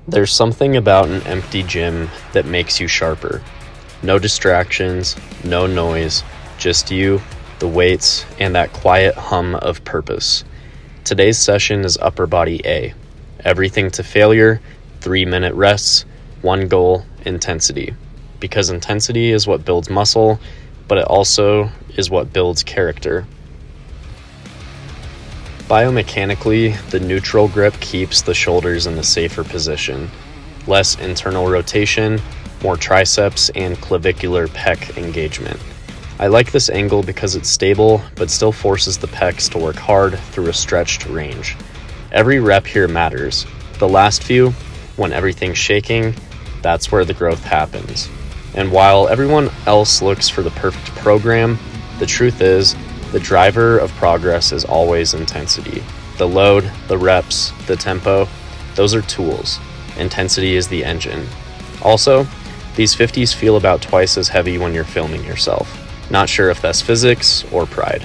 There's something about an empty gym that makes you sharper. No distractions, no noise, just you, the weights, and that quiet hum of purpose. Today's session is upper body A. Everything to failure, 3-minute rests, one goal, intensity. Because intensity is what builds muscle, but it also is what builds character. Biomechanically, the neutral grip keeps the shoulders in a safer position. Less internal rotation, more triceps and clavicular pec engagement. I like this angle because it's stable, but still forces the pecs to work hard through a stretched range. Every rep here matters. The last few, when everything's shaking, that's where the growth happens. And while everyone else looks for the perfect program, the truth is, the driver of progress is always intensity. The load, the reps, the tempo, those are tools. Intensity is the engine. Also, these 50s feel about twice as heavy when you're filming yourself. Not sure if that's physics or pride.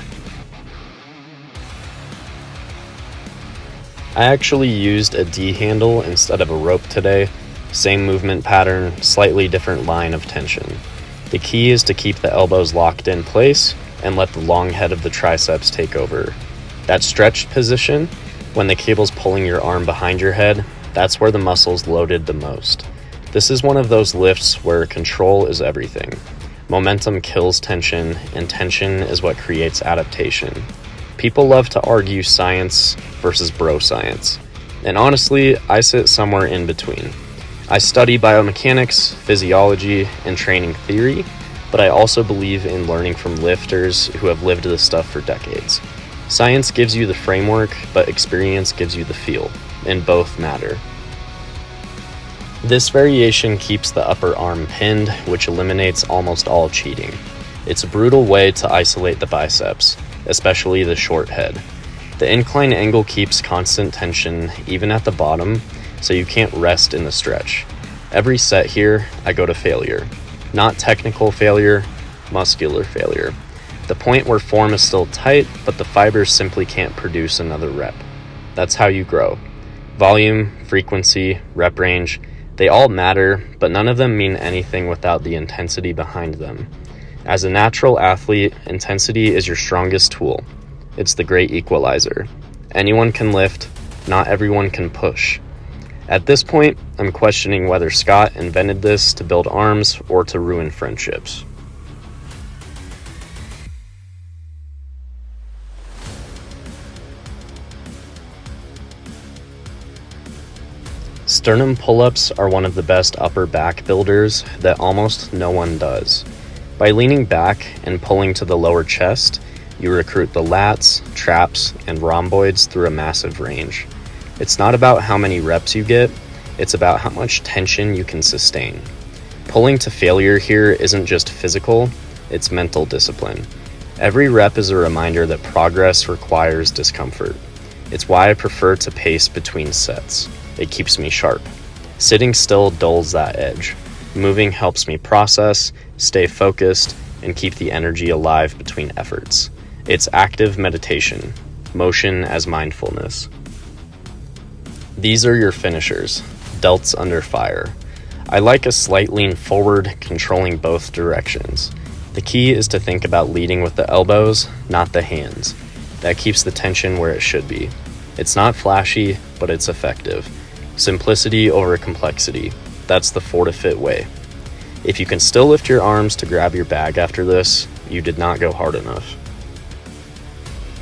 I actually used a D handle instead of a rope today. Same movement pattern, slightly different line of tension. The key is to keep the elbows locked in place and let the long head of the triceps take over. That stretched position, when the cable's pulling your arm behind your head, that's where the muscle's loaded the most. This is one of those lifts where control is everything. Momentum kills tension, and tension is what creates adaptation. People love to argue science versus bro science, and honestly, I sit somewhere in between. I study biomechanics, physiology, and training theory, but I also believe in learning from lifters who have lived this stuff for decades. Science gives you the framework, but experience gives you the feel, and both matter. This variation keeps the upper arm pinned, which eliminates almost all cheating. It's a brutal way to isolate the biceps, especially the short head. The incline angle keeps constant tension even at the bottom, so you can't rest in the stretch. Every set here, I go to failure. Not technical failure, muscular failure. The point where form is still tight, but the fibers simply can't produce another rep. That's how you grow. Volume, frequency, rep range, they all matter, but none of them mean anything without the intensity behind them. As a natural athlete, intensity is your strongest tool. It's the great equalizer. Anyone can lift, not everyone can push. At this point, I'm questioning whether Scott invented this to build arms or to ruin friendships. Sternum pull-ups are one of the best upper back builders that almost no one does. By leaning back and pulling to the lower chest, you recruit the lats, traps, and rhomboids through a massive range. It's not about how many reps you get, it's about how much tension you can sustain. Pulling to failure here isn't just physical, it's mental discipline. Every rep is a reminder that progress requires discomfort. It's why I prefer to pace between sets. It keeps me sharp. Sitting still dulls that edge. Moving helps me process, stay focused, and keep the energy alive between efforts. It's active meditation, motion as mindfulness. These are your finishers, delts under fire. I like a slight lean forward, controlling both directions. The key is to think about leading with the elbows, not the hands. That keeps the tension where it should be. It's not flashy, but it's effective. Simplicity over complexity. That's the Forta Fit way. If you can still lift your arms to grab your bag after this, you did not go hard enough.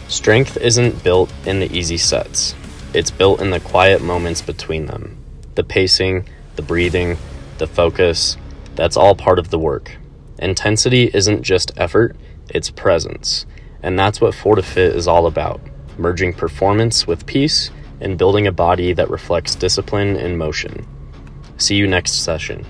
Strength isn't built in the easy sets. It's built in the quiet moments between them. The pacing, the breathing, the focus, that's all part of the work. Intensity isn't just effort, it's presence. And that's what Forta Fit is all about, merging performance with peace and building a body that reflects discipline and motion. See you next session.